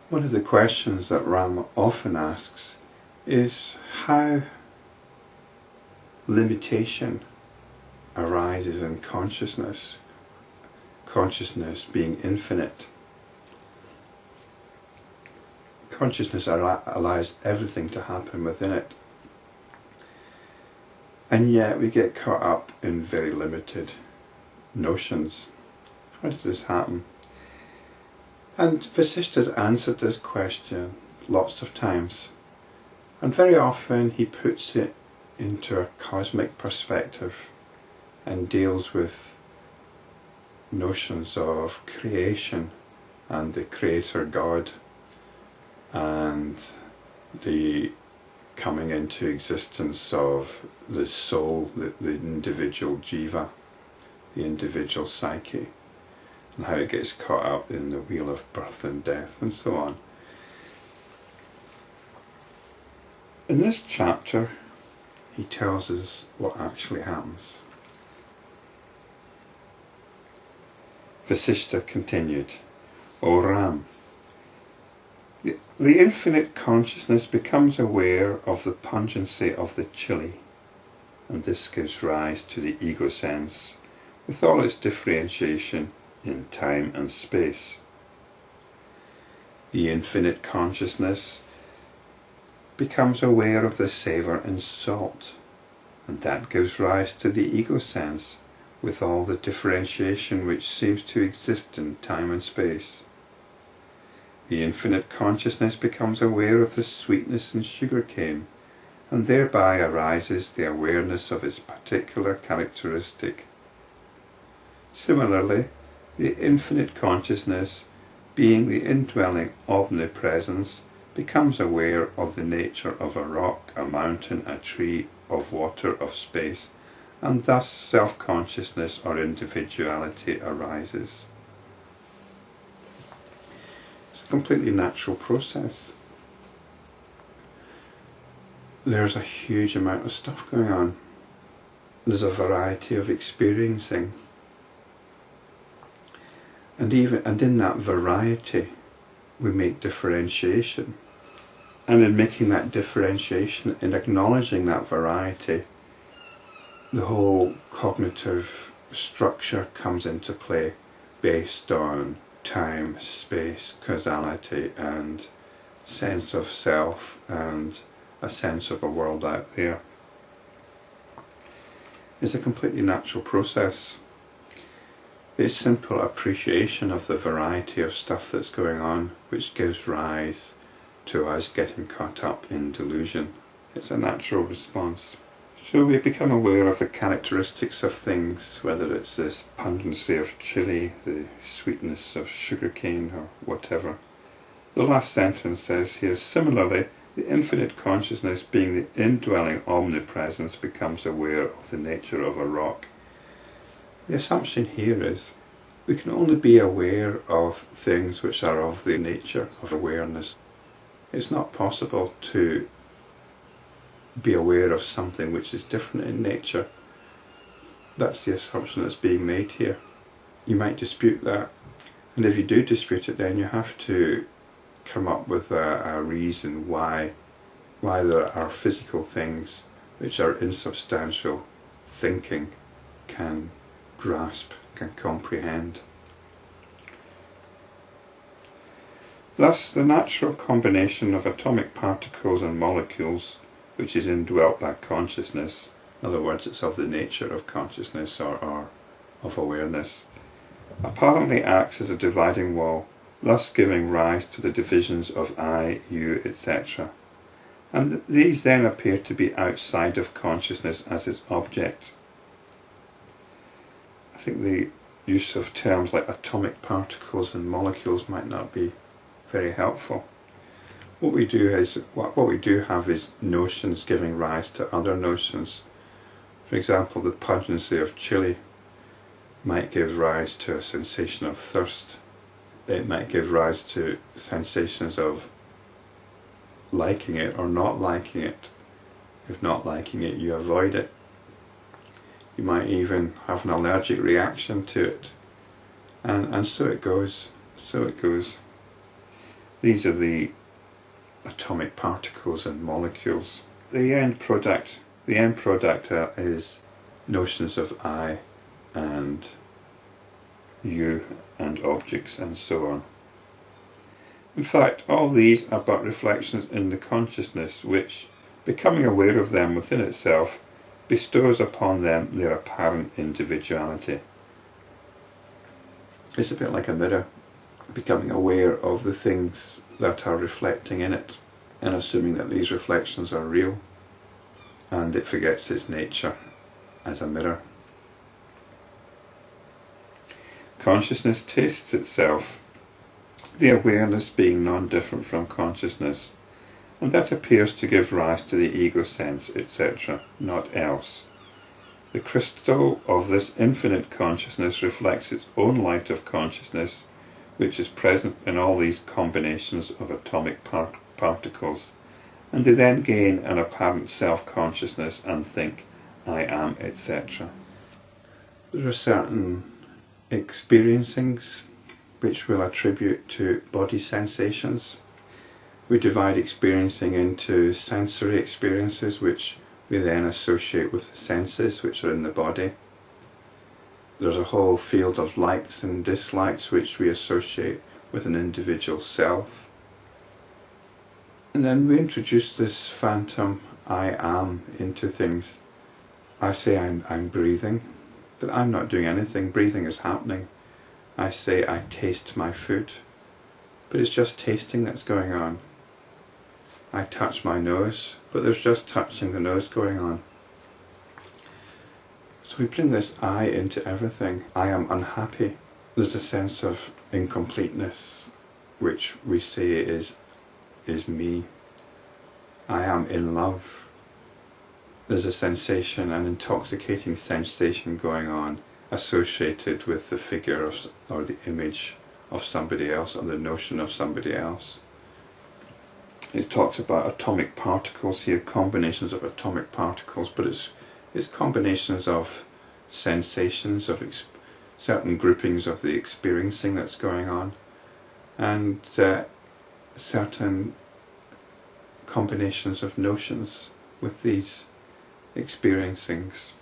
One of the questions that Ram often asks is how limitation arises in consciousness, consciousness being infinite. Consciousness allows everything to happen within it, and yet we get caught up in very limited notions. How does this happen? And Vasishta's answered this question lots of times, and very often he puts it into a cosmic perspective and deals with notions of creation and the creator God and the coming into existence of the soul, the individual jiva, the individual psyche, and how it gets caught up in the wheel of birth and death and so on. In this chapter he tells us what actually happens. Vasishta continued, O Ram, the infinite consciousness becomes aware of the pungency of the chili, and this gives rise to the ego sense with all its differentiation in time and space. The infinite consciousness becomes aware of the savour in salt, and that gives rise to the ego sense with all the differentiation which seems to exist in time and space. The infinite consciousness becomes aware of the sweetness in sugar cane, and thereby arises the awareness of its particular characteristic. Similarly, the infinite consciousness, being the indwelling omnipresence, becomes aware of the nature of a rock, a mountain, a tree, of water, of space, and thus self-consciousness or individuality arises. It's a completely natural process. There's a huge amount of stuff going on. There's a variety of experiencing. And in that variety we make differentiation. And in making that differentiation, in acknowledging that variety, the whole cognitive structure comes into play based on time, space, causality, and sense of self, and a sense of a world out there. It's a completely natural process. It's simple appreciation of the variety of stuff that's going on which gives rise to us getting caught up in delusion. It's a natural response. So we become aware of the characteristics of things, whether it's this pungency of chili, the sweetness of sugarcane, or whatever. The last sentence says here, similarly, the infinite consciousness, being the indwelling omnipresence, becomes aware of the nature of a rock. The assumption here is we can only be aware of things which are of the nature of awareness. It's not possible to be aware of something which is different in nature. That's the assumption that's being made here. You might dispute that, and if you do dispute it, then you have to come up with a reason why there are physical things which are insubstantial thinking can grasp, can comprehend. Thus, the natural combination of atomic particles and molecules, which is indwelt by consciousness, in other words, it's of the nature of consciousness or of awareness, apparently acts as a dividing wall, thus giving rise to the divisions of I, you, etc. And these then appear to be outside of consciousness as its object. I think the use of terms like atomic particles and molecules might not be very helpful. What we do have is notions giving rise to other notions. For example, the pungency of chili might give rise to a sensation of thirst. It might give rise to sensations of liking it or not liking it. If not liking it, you avoid it. You might even have an allergic reaction to it. And so it goes. So it goes. These are the atomic particles and molecules. The end product is notions of I and you and objects and so on. In fact, all these are but reflections in the consciousness which, becoming aware of them within itself, bestows upon them their apparent individuality. It's a bit like a mirror, becoming aware of the things that are reflecting in it and assuming that these reflections are real, and it forgets its nature as a mirror. Consciousness tastes itself, the awareness being non-different from consciousness, and that appears to give rise to the ego sense, etc., not else. The crystal of this infinite consciousness reflects its own light of consciousness, which is present in all these combinations of atomic particles, and they then gain an apparent self-consciousness and think, I am, etc. There are certain experiencings which we'll attribute to body sensations. We divide experiencing into sensory experiences, which we then associate with the senses which are in the body. There's a whole field of likes and dislikes which we associate with an individual self. And then we introduce this phantom I am into things. I say I'm breathing, but I'm not doing anything. Breathing is happening. I say I taste my food, but it's just tasting that's going on. I touch my nose, but there's just touching the nose going on. So we bring this I into everything. I am unhappy. There's a sense of incompleteness which we say is me. I am in love. There's a sensation, an intoxicating sensation going on associated with the figure of, or the image of somebody else, or the notion of somebody else. It talks about atomic particles here, combinations of atomic particles, but it's combinations of sensations, of certain groupings of the experiencing that's going on, and certain combinations of notions with these experiencings.